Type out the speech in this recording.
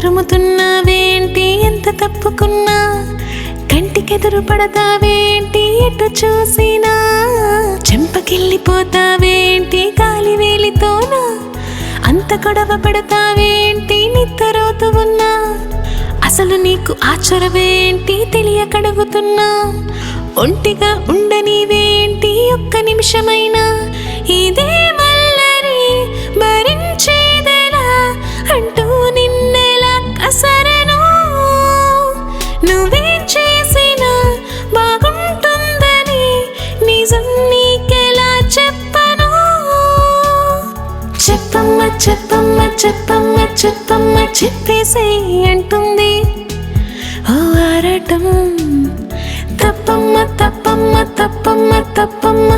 తరుముతున్నావేంటి ఎంత తప్పుకున్నా, కంటికెదురు పడతావేంటి ఎటు చూసినా, చెంపకెళ్ళిపోతావేంటి గాలి వేలితోనా, అంత గొడవ పడతావేంటి నిద్రపోతూ ఉన్నా, అసలు నీకు ఆచరవేంటి తెలియకడుగుతున్నా, ఒంటిగా ఉండనివేంటి ఒక్క నిమిషమైనా, ఇదే మల్లరి భరించేదెలా అంటూ నిన్నెలా కసరను, నువ్వేం చేసినా బాగుంటుందని నిజం నీకెలా చెప్పను. చెప్పమ్మ చెప్పమ్మ చెప్పమ్మ చెప్పమ్మ చెప్పేసే అంటుంది ఓ ఆరాటం. తప్పమ్మ తప్పమ్మ తప్పమ్మ తప్పమ్మ